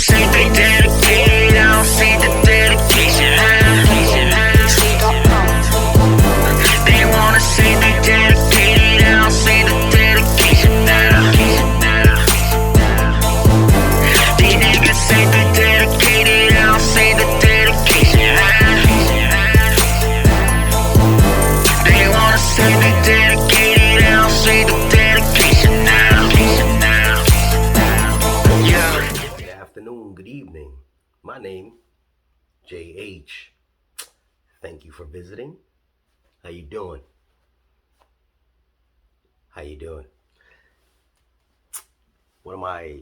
say they dedicated, I don't see the dedication. They wanna say they dedicated, I don't see the dedication. These niggas say they dedicated, I don't see the dedication. They wanna say they dedicated, I don't see the dedication now. Yeah. Good afternoon, good evening. My name, JH. Thank you for visiting. How you doing? How you doing? One of my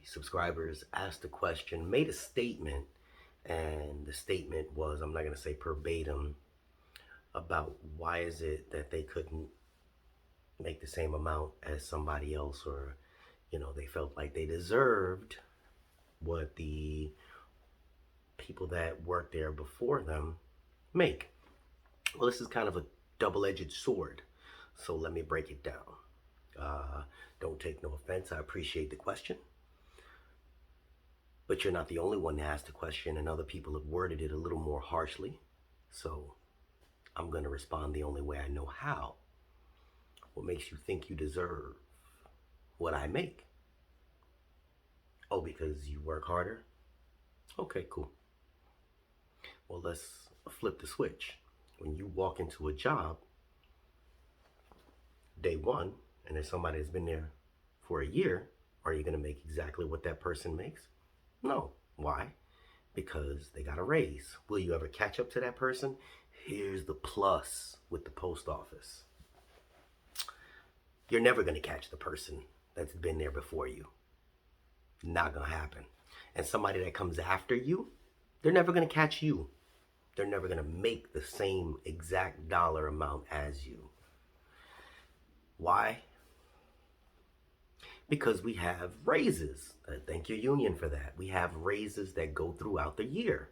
subscribers asked a question, made a statement, and the statement was, I'm not going to say verbatim, about why is it that they couldn't make the same amount as somebody else, or they felt like they deserved what the people that worked there before them make. Well, this is kind of a double-edged sword, so let me break it down. Don't take no offense. I appreciate the question, but you're not the only one to ask the question, and other people have worded it a little more harshly, so I'm going to respond the only way I know how. What makes you think you deserve what I make? Oh, because you work harder? Okay, cool. Well, let's flip the switch. When you walk into a job, day one, and there's somebody that's been there for a year, are you going to make exactly what that person makes? No. Why? Because they got a raise. Will you ever catch up to that person? Here's the plus with the post office. You're never going to catch the person that's been there before you. Not going to happen. And somebody that comes after you, they're never going to catch you. They're never going to make the same exact dollar amount as you. Why? Because we have raises. Thank your union for that. We have raises that go throughout the year.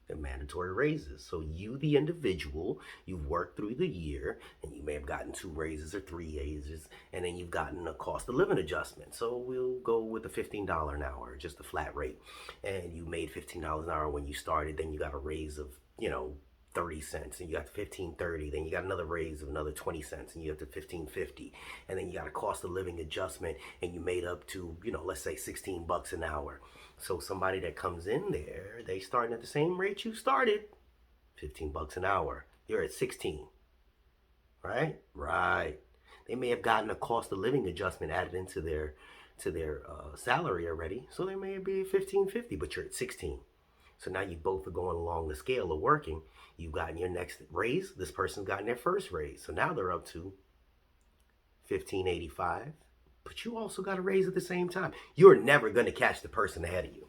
They're mandatory raises. So you, the individual, you've worked through the year, and you may have gotten 2 raises or 3 raises, and then you've gotten a cost of living adjustment. So we'll go with the $15 an hour, just a flat rate. And you made $15 an hour when you started, then you got a raise of, 30 cents, and you got to $15.30, then you got another raise of another 20 cents, and you got to $15.50, and then you got a cost of living adjustment, and you made up to, let's say $16 an hour. So somebody that comes in there, they starting at the same rate you started, $15 an hour. You're at 16, right? Right. They may have gotten a cost of living adjustment added into their salary already, so they may be $15.50, but you're at 16. So now you both are going along the scale of working. You've gotten your next raise. This person's gotten their first raise. So now they're up to $15.85. But you also got a raise at the same time. You're never going to catch the person ahead of you.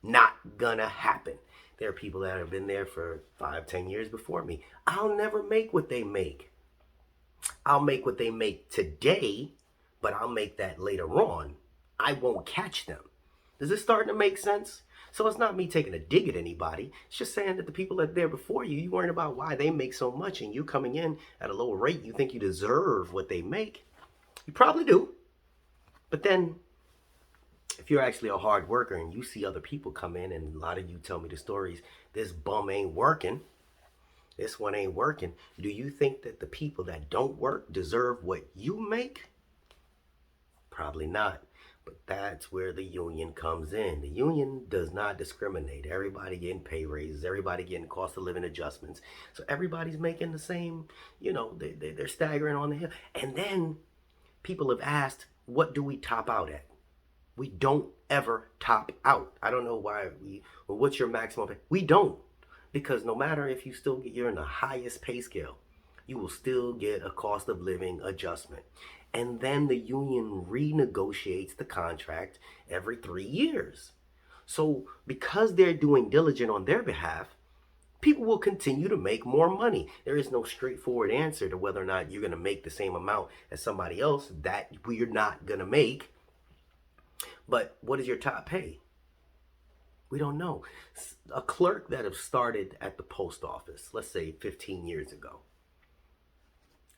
Not going to happen. There are people that have been there for 5, 10 years before me. I'll never make what they make. I'll make what they make today, but I'll make that later on. I won't catch them. Is this starting to make sense? So it's not me taking a dig at anybody. It's just saying that the people that are there before you, you worrying about why they make so much, and you coming in at a lower rate, you think you deserve what they make. You probably do. But then if you're actually a hard worker and you see other people come in, and a lot of you tell me the stories, this bum ain't working, this one ain't working. Do you think that the people that don't work deserve what you make? Probably not. But that's where the union comes in. The union does not discriminate. Everybody getting pay raises, everybody getting cost of living adjustments. So everybody's making the same, they're staggering on the hill. And then people have asked, what do we top out at? We don't ever top out. I don't know why what's your maximum pay? We don't. Because no matter if you're in the highest pay scale, you will still get a cost of living adjustment. And then the union renegotiates the contract every 3 years. So because they're doing diligent on their behalf, people will continue to make more money. There is no straightforward answer to whether or not you're going to make the same amount as somebody else that we're not going to make. But what is your top pay? We don't know. A clerk that have started at the post office, let's say 15 years ago,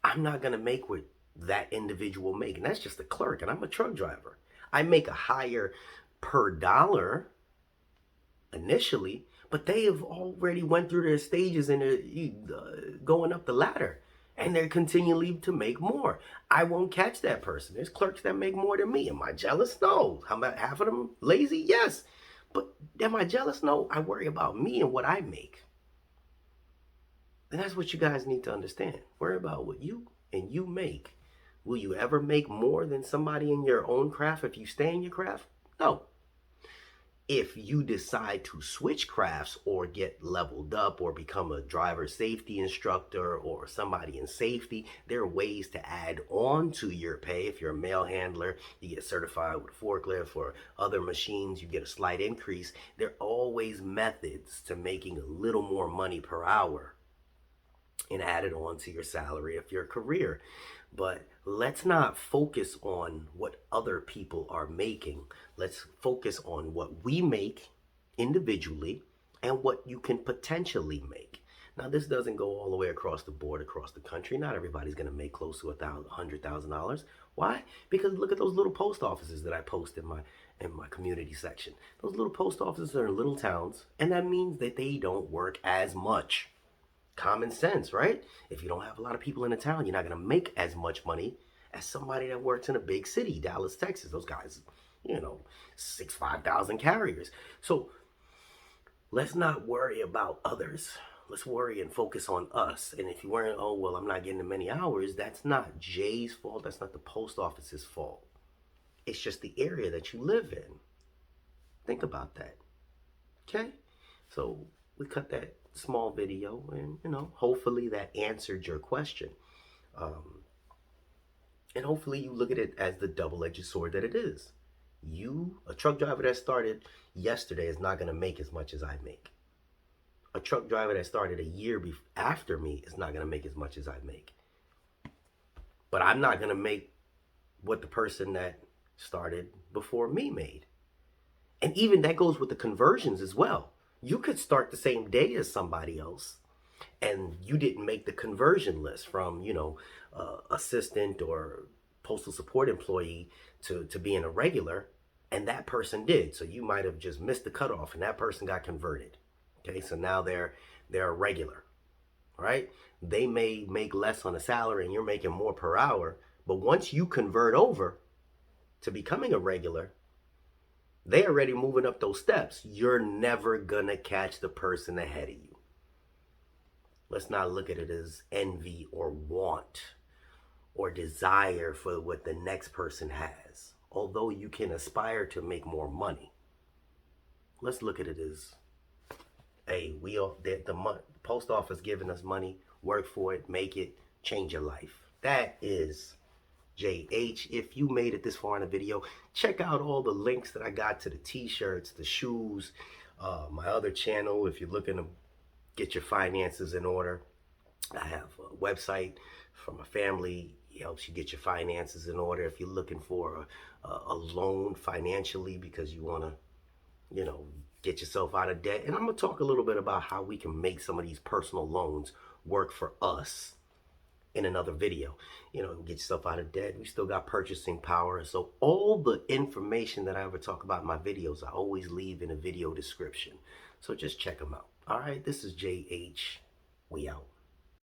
I'm not going to make what that individual make. And that's just a clerk, and I'm a truck driver. I make a higher per dollar initially, but they have already went through their stages and going up the ladder, and they're continually to make more. I won't catch that person. There's clerks that make more than me. Am I jealous? No. How about half of them lazy? Yes. But am I jealous? No. I worry about me and what I make. And that's what you guys need to understand. Worry about what you and you make. Will you ever make more than somebody in your own craft if you stay in your craft? No. If you decide to switch crafts or get leveled up or become a driver safety instructor or somebody in safety, there are ways to add on to your pay. If you're a mail handler, you get certified with a forklift, or other machines, you get a slight increase. There are always methods to making a little more money per hour and add it on to your salary of your career. But let's not focus on what other people are making. Let's focus on what we make individually and what you can potentially make. Now, this doesn't go all the way across the board, across the country. Not everybody's going to make close to $100,000. Why? Because look at those little post offices that I post in my community section. Those little post offices are in little towns, and that means that they don't work as much. Common sense, right? If you don't have a lot of people in a town, you're not going to make as much money as somebody that works in a big city, Dallas, Texas. Those guys, 5,000 carriers. So let's not worry about others. Let's worry and focus on us. And if you're worrying, oh, well, I'm not getting the many hours, that's not Jay's fault. That's not the post office's fault. It's just the area that you live in. Think about that. Okay? So we cut that small video, and hopefully that answered your question, and hopefully you look at it as the double-edged sword that it is. A truck driver that started yesterday is not going to make as much as I make. A truck driver that started a year after me is not going to make as much as I make. But I'm not going to make what the person that started before me made. And even that goes with the conversions as well. You could start the same day as somebody else, and you didn't make the conversion list from, assistant or postal support employee to being a regular, and that person did. So you might have just missed the cutoff, and that person got converted. Okay, so now they're a regular, right? They may make less on a salary, and you're making more per hour, but once you convert over to becoming a regular, they're already moving up those steps. You're never gonna catch the person ahead of you. Let's not look at it as envy or want or desire for what the next person has. Although you can aspire to make more money, let's look at it as, hey, the post office giving us money, work for it, make it, change your life. That is JH. If you made it this far in the video, check out all the links that I got to the t-shirts, the shoes, my other channel. If you're looking to get your finances in order, I have a website for my family. It helps you get your finances in order. If you're looking for a loan financially because you want to, get yourself out of debt. And I'm going to talk a little bit about how we can make some of these personal loans work for us in another video. Get yourself out of debt. We still got purchasing power. So all the information that I ever talk about in my videos, I always leave in a video description. So just check them out. All right, this is JH. We out.